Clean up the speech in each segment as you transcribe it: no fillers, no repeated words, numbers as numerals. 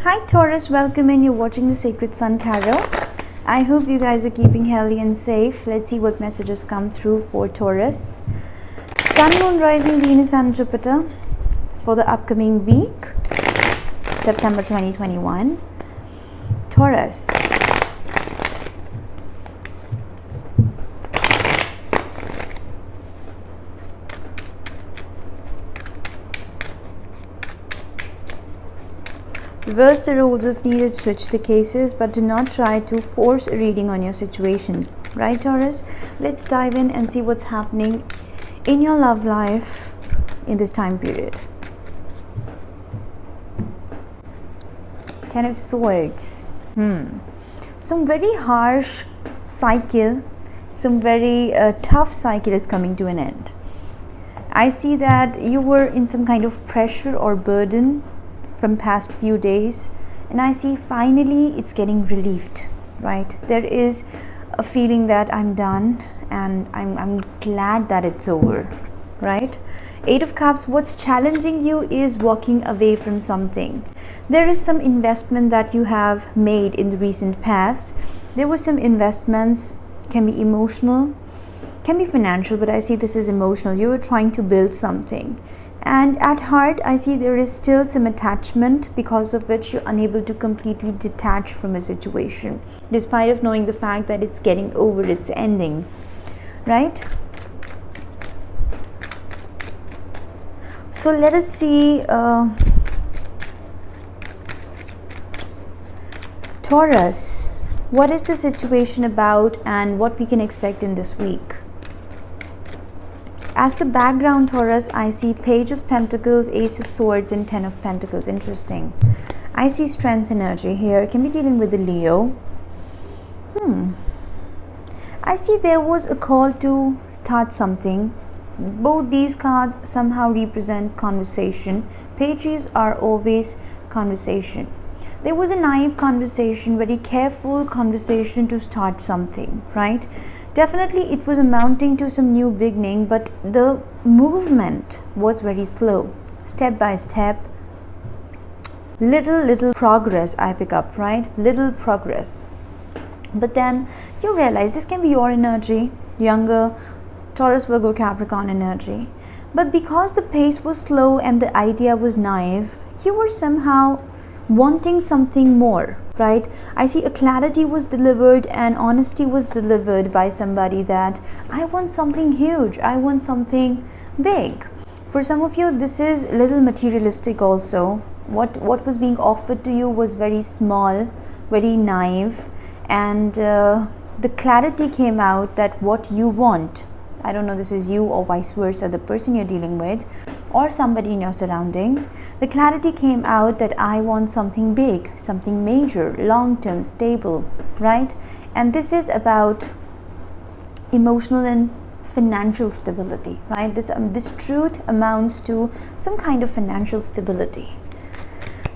Hi Taurus, welcome in. You're watching the Sacred Sun Tarot. I hope you guys are keeping healthy and safe. Let's see what messages come through for Taurus. Sun, Moon, Rising, Venus and Jupiter for the upcoming week, September 2021. Taurus. Reverse the roles if needed, switch the cases, but do not try to force a reading on your situation. Right, Taurus? Let's dive in and see what's happening in your love life in this time period. Ten of Swords. Some very harsh cycle, some very tough cycle is coming to an end. I see that you were in some kind of pressure or burden from past few days, and I see finally it's getting relieved, right? There is a feeling that I'm done and I'm glad that it's over, right? Eight of Cups, what's challenging you is walking away from something. There is some investment that you have made in the recent past. There were some investments, can be emotional, can be financial, but I see this is emotional. You were trying to build something. And at heart, I see there is still some attachment because of which you're unable to completely detach from a situation, despite of knowing the fact that it's getting over, it's ending, right? So let us see, Taurus, what is the situation about and what we can expect in this week? As the background, Taurus, I see Page of Pentacles, Ace of Swords and Ten of Pentacles. Interesting. I see strength energy here. Can be dealing with the Leo. I see there was a call to start something. Both these cards somehow represent conversation. Pages are always conversation. There was a naive conversation, very careful conversation to start something, right? Definitely it was amounting to some new beginning, but the movement was very slow. Step by step, little progress I pick up, right? Little progress. But then you realize this can be your energy, younger Taurus, Virgo, Capricorn energy. But because the pace was slow and the idea was naive, you were somehow wanting something more, right? I see a clarity was delivered and honesty was delivered by somebody that I want something huge, I want something big. For some of you, this is a little materialistic also. What was being offered to you was very small, very naive, and the clarity came out that what you want, I don't know, this is you or vice versa, the person you're dealing with or somebody in your surroundings, the clarity came out that I want something big, something major, long-term, stable, right? And this is about emotional and financial stability, right? This truth amounts to some kind of financial stability.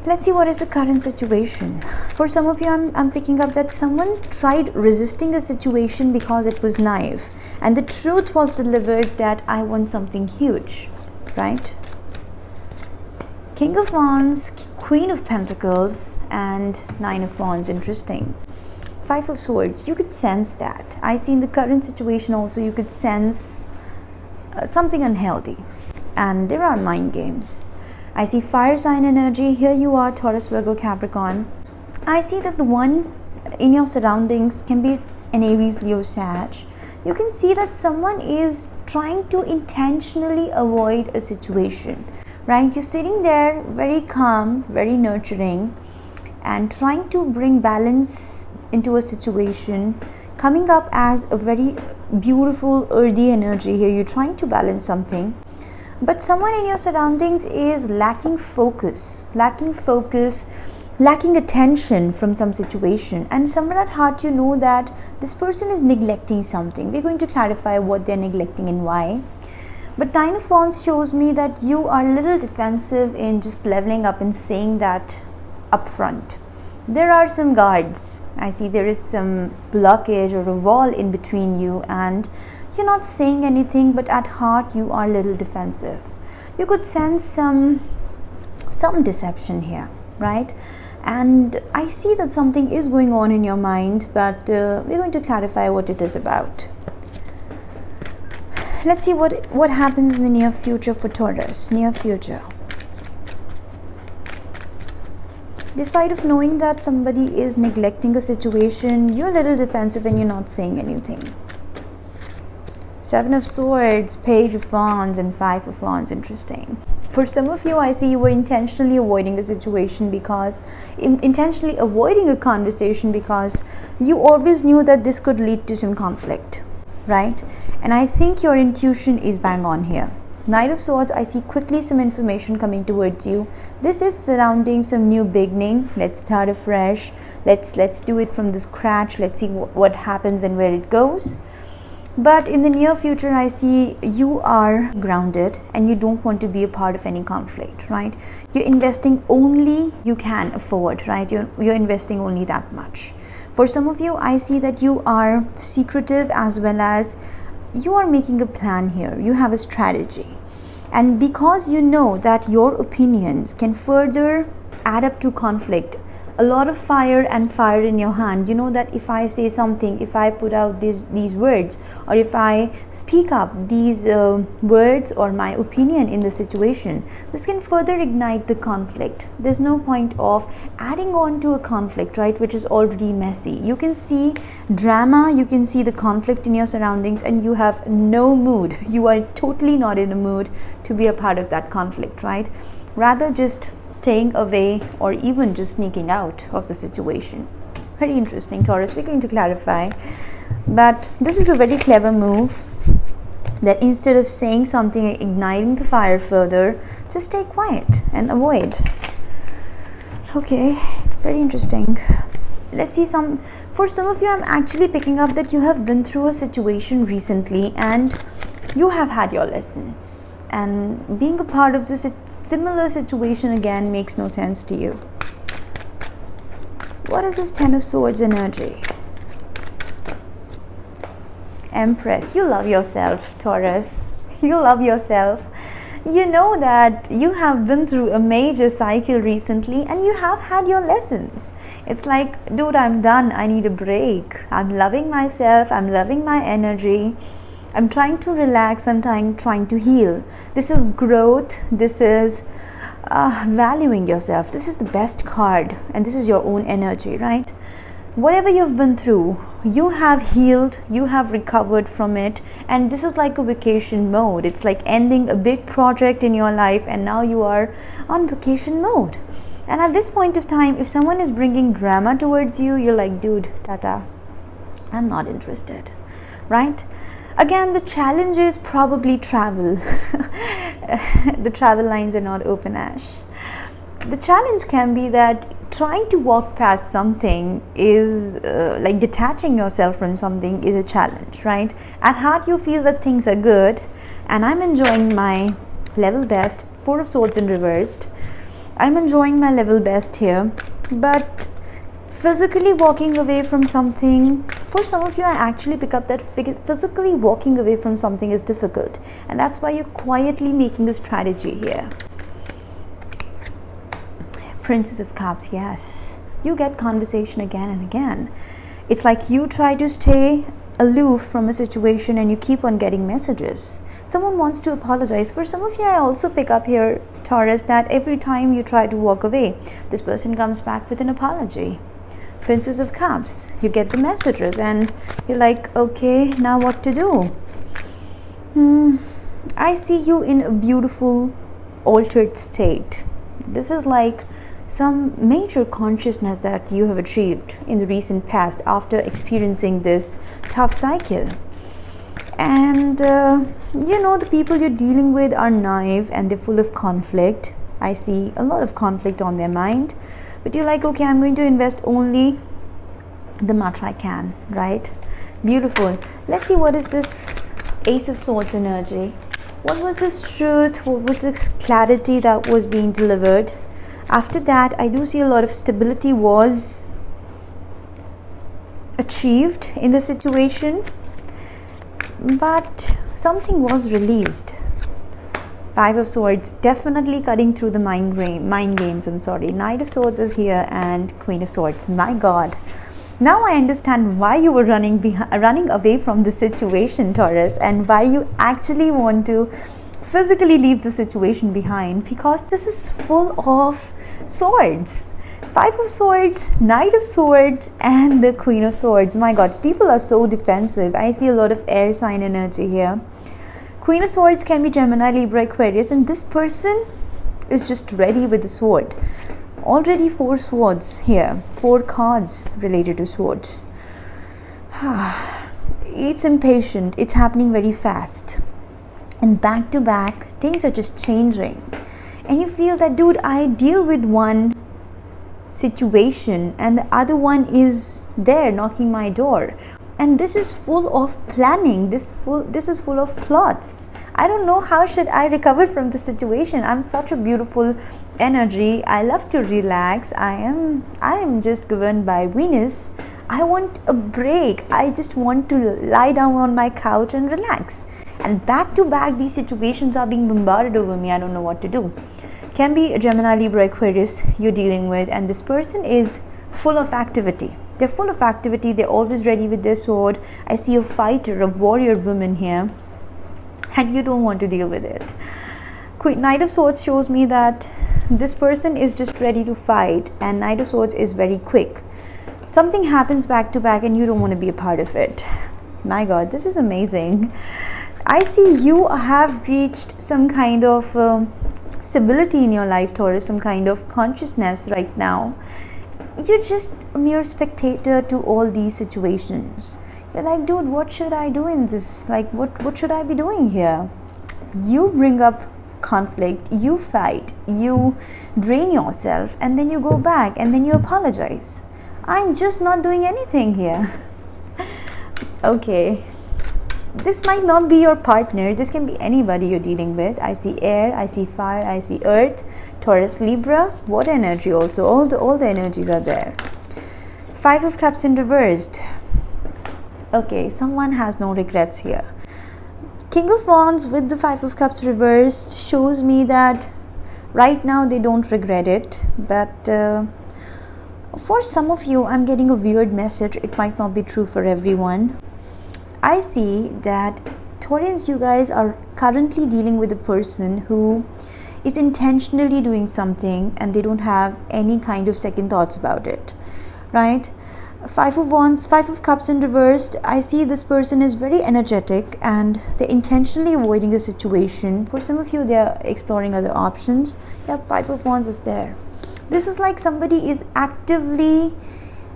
Let's see what is the current situation. For some of you, I'm picking up that someone tried resisting a situation because it was naive. And the truth was delivered that I want something huge, right? King of Wands, Queen of Pentacles, and Nine of Wands. Interesting. Five of Swords. You could sense that. I see in the current situation also you could sense something unhealthy. And there are mind games. I see fire sign energy. Here you are, Taurus, Virgo, Capricorn. I see that the one in your surroundings can be an Aries, Leo, Sag. You can see that someone is trying to intentionally avoid a situation, right? You're sitting there very calm, very nurturing, and trying to bring balance into a situation, coming up as a very beautiful earthy energy here. You're trying to balance something. But someone in your surroundings is lacking focus, lacking attention from some situation. And somewhere at heart, you know that this person is neglecting something. We're going to clarify what they're neglecting and why. But Nine of Wands shows me that you are a little defensive in just leveling up and saying that upfront. There are some guards. I see there is some blockage or a wall in between you and you're not saying anything, but at heart you are a little defensive. You could sense some deception here, right? And I see that something is going on in your mind, but we're going to clarify what it is about. Let's see what happens in the near future for Taurus. Near future. Despite of knowing that somebody is neglecting a situation, you're a little defensive and you're not saying anything. 7 of Swords, Page of Wands, and 5 of Wands. Interesting. For some of you, I see you were intentionally avoiding a situation because, intentionally avoiding a conversation because you always knew that this could lead to some conflict, right? And I think your intuition is bang on here. Knight of Swords, I see quickly some information coming towards you. This is surrounding some new beginning. Let's start afresh. Let's do it from the scratch. Let's see what happens and where it goes. But in the near future, I see you are grounded and you don't want to be a part of any conflict, right? You're investing only you can afford, right? You're investing only that much. For some of you, I see that you are secretive as well as you are making a plan here. You have a strategy. And because you know that your opinions can further add up to conflict, a lot of fire in your hand, you know that if I say something, if I put out these words, or if I speak up these words or my opinion in the situation, this can further ignite the conflict. There's no point of adding on to a conflict, right, which is already messy. You can see drama, you can see the conflict in your surroundings, and you have no mood. You are totally not in a mood to be a part of that conflict, right? Rather just staying away or even just sneaking out of the situation. Very interesting, Taurus. We're going to clarify. But this is a very clever move, that instead of saying something, igniting the fire further, just stay quiet and avoid. Okay, very interesting. Let's see for some of you, I'm actually picking up that you have been through a situation recently and you have had your lessons, and being a part of this similar situation again makes no sense to you. What is this 10 of Swords energy? Empress. You love yourself, Taurus. You love yourself. You know that you have been through a major cycle recently and you have had your lessons. It's like, dude, I'm done. I need a break. I'm loving myself. I'm loving my energy. I'm trying to relax. I'm trying to heal. This is growth. This is valuing yourself. This is the best card, and this is your own energy, right? Whatever you've been through, you have healed, you have recovered from it, and this is like a vacation mode. It's like ending a big project in your life and now you are on vacation mode. And at this point of time, if someone is bringing drama towards you, you're like, dude, tata, I'm not interested, right? Again, the challenge is probably travel. The travel lines are not open, Ash. The challenge can be that trying to walk past something is like detaching yourself from something is a challenge, right? At heart, you feel that things are good and I'm enjoying my level best. 4 of Swords in reversed. I'm enjoying my level best here, but physically walking away from something, for some of you, I actually pick up that physically walking away from something is difficult, and that's why you're quietly making a strategy here. Princess of Cups, yes. You get conversation again and again. It's like you try to stay aloof from a situation and you keep on getting messages. Someone wants to apologize. For some of you, I also pick up here, Taurus, that every time you try to walk away, this person comes back with an apology. Princess of Cups, you get the messages and you're like, okay, now what to do? I see you in a beautiful altered state. This is like some major consciousness that you have achieved in the recent past after experiencing this tough cycle. And you know, the people you're dealing with are naive and they're full of conflict. I see a lot of conflict on their mind. But you're like, okay, I'm going to invest only the much I can, right? Beautiful. Let's see, what is this Ace of Swords energy? What was this truth? What was this clarity that was being delivered? After that, I do see a lot of stability was achieved in the situation, but something was released. 5 Five of Swords, definitely cutting through the mind games. I'm sorry. Knight of Swords is here, and Queen of Swords. My God. Now I understand why you were running away from the situation, Taurus, and why you actually want to physically leave the situation behind, because this is full of swords. Five of Swords, Knight of Swords, and the Queen of Swords. My God, people are so defensive. I see a lot of air sign energy here. Queen of Swords can be Gemini, Libra, Aquarius, and this person is just ready with the sword. Already 4 swords here, 4 cards related to swords. It's impatient, it's happening very fast. And back to back, things are just changing. And you feel that, dude, I deal with one situation and the other one is there knocking my door. And this is full of planning, this is full of plots. I don't know how should I recover from the situation. I'm such a beautiful energy. I love to relax. I am just governed by Venus. I want a break. I just want to lie down on my couch and relax. And back to back, these situations are being bombarded over me. I don't know what to do. Can be a Gemini, Libra, Aquarius you're dealing with, and this person is full of activity. They're full of activity. They're always ready with their sword. I see a fighter, a warrior woman here, and you don't want to deal with it. Knight of Swords shows me that this person is just ready to fight, and Knight of Swords is very quick. Something happens back to back and you don't want to be a part of it. My God, this is amazing. I see you have reached some kind of stability in your life, Taurus, some kind of consciousness right now. You're just a mere spectator to all these situations. You're like, dude, what should I do in this? Like, what should I be doing here? You bring up conflict, you fight, you drain yourself, and then you go back and then you apologize. I'm just not doing anything here. Okay. This might not be your partner. This can be anybody you're dealing with. I see air, I see fire, I see earth, Taurus, Libra, water energy also. All the energies are there. 5 of Cups in reversed. Okay, someone has no regrets here. King of Wands with the 5 of Cups reversed shows me that right now they don't regret it. But for some of you, I'm getting a weird message. It might not be true for everyone. I see that Taurians, you guys are currently dealing with a person who is intentionally doing something and they don't have any kind of second thoughts about it, right? 5 of Wands, 5 of Cups in reversed. I see this person is very energetic and they're intentionally avoiding the situation. For some of you, they're exploring other options. Yeah, 5 of Wands is there. This is like somebody is actively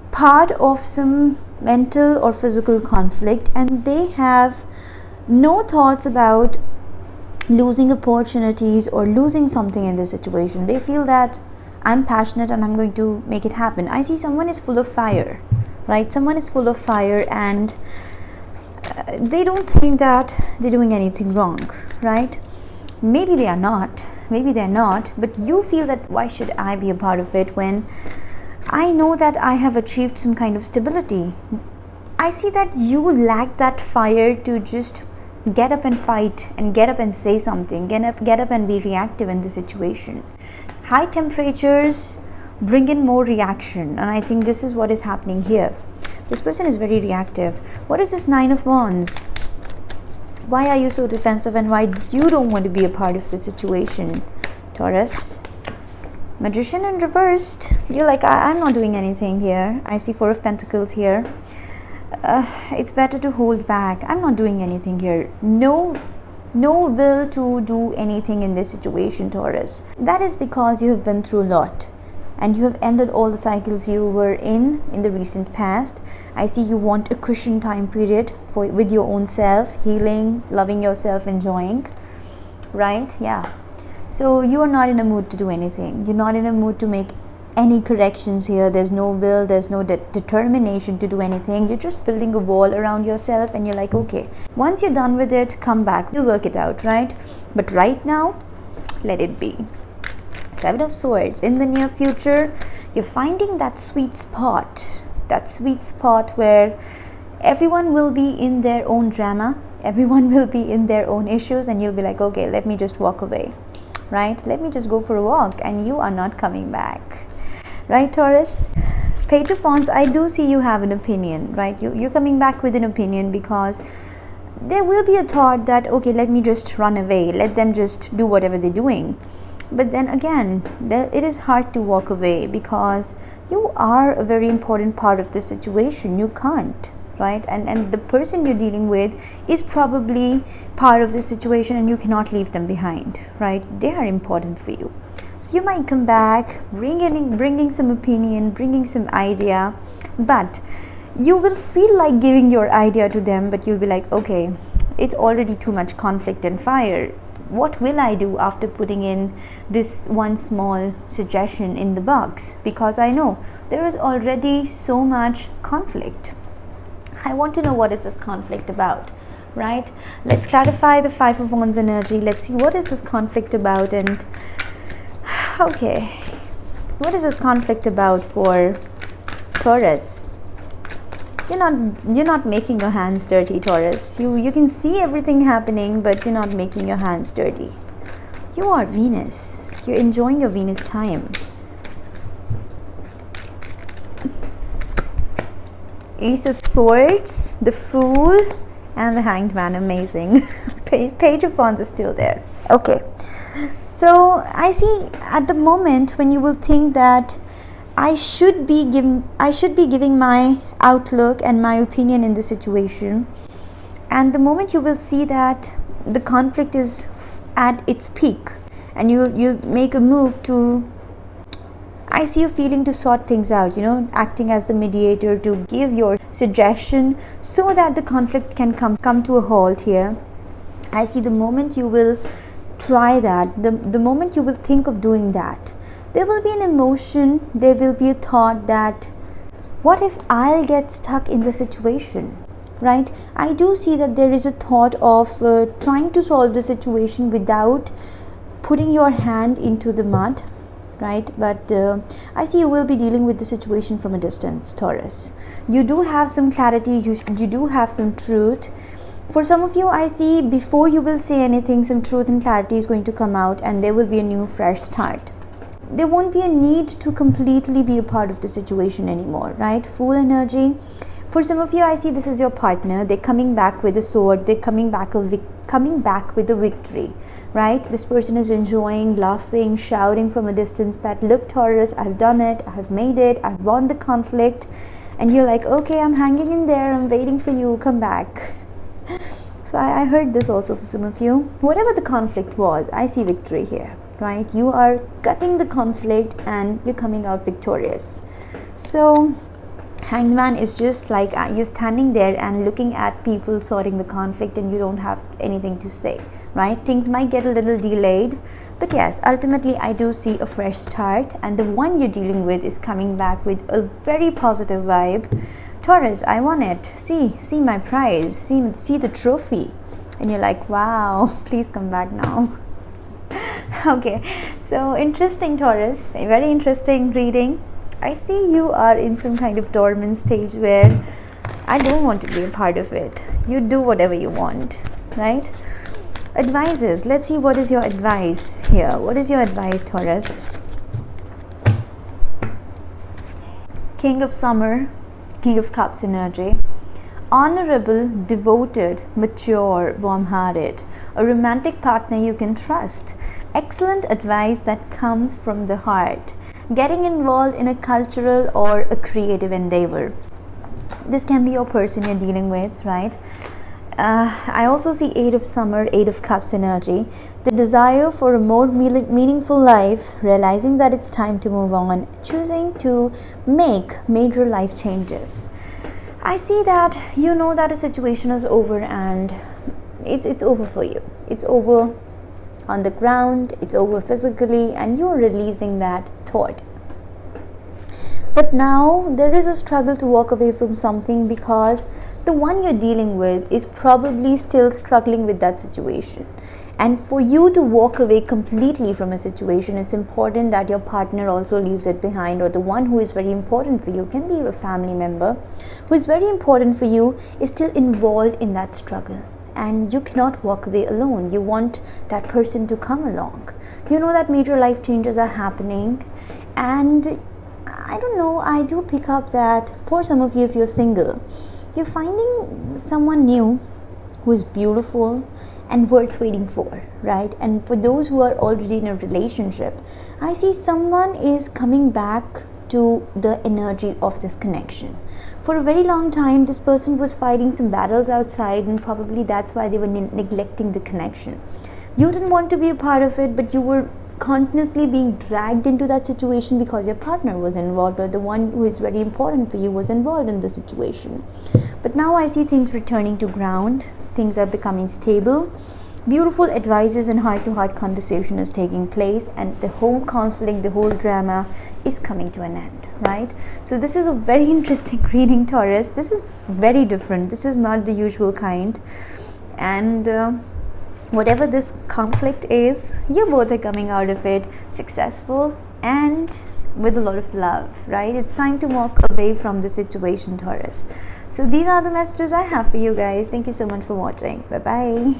part of some mental or physical conflict and they have no thoughts about losing opportunities or losing something in this situation. They feel that I'm passionate and I'm going to make it happen. I see someone is full of fire, right? Someone is full of fire and they don't think that they're doing anything wrong, right? Maybe they are not, but you feel that why should I be a part of it when I know that I have achieved some kind of stability. I see that you lack that fire to just get up and fight and get up and say something, get up and be reactive in the situation. High temperatures bring in more reaction, and I think this is what is happening here. This person is very reactive. What is this 9 of Wands? Why are you so defensive and why you don't want to be a part of the situation, Taurus? Magician in reversed. You're like, I'm not doing anything here. I see 4 of Pentacles here. It's better to hold back. I'm not doing anything here. No will to do anything in this situation, Taurus. That is because you have been through a lot and you have ended all the cycles you were in the recent past. I see you want a cushion time period with your own self, healing, loving yourself, enjoying, right? Yeah. So you are not in a mood to do anything. You're not in a mood to make any corrections here. There's no will, there's no determination to do anything. You're just building a wall around yourself and you're like, okay, once you're done with it, come back, we'll work it out, right? But right now, let it be. 7 of Swords. In the near future, you're finding that sweet spot where everyone will be in their own drama. Everyone will be in their own issues, and you'll be like, okay, let me just walk away, right? Let me just go for a walk, and you are not coming back, right, Taurus? Page of Wands, I do see you have an opinion, right? You're coming back with an opinion, because there will be a thought that, okay, let me just run away, let them just do whatever they're doing. But then again, it is hard to walk away, because you are a very important part of the situation. You can't, right? And the person you're dealing with is probably part of the situation, and you cannot leave them behind, right? They are important for you. So you might come back, bringing some opinion, bringing some idea, but you will feel like giving your idea to them, but you'll be like, okay, it's already too much conflict and fire. What will I do after putting in this one small suggestion in the box? Because I know there is already so much conflict. I want to know, what is this conflict about, right? Let's clarify the Five of Wands energy. Let's see, what is this conflict about? And okay, what is this conflict about for Taurus? You're not making your hands dirty, Taurus. You can see everything happening, but you're not making your hands dirty. You are Venus. You're enjoying your Venus time. Ace of Swords, the Fool, and the Hanged Man. Amazing. Page of Wands is still there. Okay. So I see at the moment when you will think that I should be giving my outlook and my opinion in the situation, and the moment you will see that the conflict is at its peak, and you'll make a move to, I see you feeling to sort things out, acting as the mediator to give your suggestion so that the conflict can come to a halt here. I see the moment you will try that, the moment you will think of doing that, there will be an emotion, there will be a thought that, what if I'll get stuck in the situation, right? I do see that there is a thought of trying to solve the situation without putting your hand into the mud, right? But I see you will be dealing with the situation from a distance, Taurus. You do have some clarity, you do have some truth. For some of you, I see before you will say anything, some truth and clarity is going to come out, and there will be a new fresh start. There won't be a need to completely be a part of the situation anymore, right? Fool energy. For some of you, I see this is your partner. They're coming back with a sword. They're coming back with a victory, right? This person is enjoying, laughing, shouting from a distance that, look, Taurus, I've done it. I've made it. I've won the conflict. And you're like, okay, I'm hanging in there. I'm waiting for you. Come back. So I heard this also for some of you. Whatever the conflict was, I see victory here, right? You are cutting the conflict and you're coming out victorious. So Hanged Man is just like you're standing there and looking at people sorting the conflict, and you don't have anything to say, right? Things might get a little delayed, but yes, ultimately I do see a fresh start, and the one you're dealing with is coming back with a very positive vibe. Taurus, I won it. See my prize. See the trophy. And you're like, wow, please come back now. Okay, so interesting, Taurus. A very interesting reading. I see you are in some kind of dormant stage where I don't want to be a part of it. You do whatever you want, right? Advices. Let's see, what is your advice here? What is your advice, Taurus? King of Summer, King of Cups energy. Honorable, devoted, mature, warm-hearted. A romantic partner you can trust. Excellent advice that comes from the heart. Getting involved in a cultural or a creative endeavor. This can be your person you're dealing with, right? I also see 8 of Summer, 8 of Cups energy. The desire for a more meaningful life, realizing that it's time to move on, choosing to make major life changes. I see that you know that a situation is over, and it's over for you. It's over on the ground, it's over physically, and you're releasing that thought. But now there is a struggle to walk away from something, because the one you're dealing with is probably still struggling with that situation. And for you to walk away completely from a situation, it's important that your partner also leaves it behind, or the one who is very important for you, can be a family member who is very important for you, is still involved in that struggle. and you cannot walk away alone. You want that person to come along. You know that major life changes are happening, and I don't know, I do pick up that for some of you, if you're single, you're finding someone new who is beautiful and worth waiting for, right? And for those who are already in a relationship, I see someone is coming back to the energy of this connection. For a very long time, this person was fighting some battles outside, and probably that's why they were neglecting the connection. You didn't want to be a part of it, but you were continuously being dragged into that situation because your partner was involved, or the one who is very important for you was involved in the situation. But now I see things returning to ground. Things are becoming stable. Beautiful advices and heart-to-heart conversation is taking place, and the whole conflict, the whole drama is coming to an end, right? So this is a very interesting reading, Taurus. This is very different. This is not the usual kind, and whatever this conflict is, you both are coming out of it successful and with a lot of love, right? It's time to walk away from the situation, Taurus. So these are the messages I have for you guys. Thank you so much for watching. Bye bye.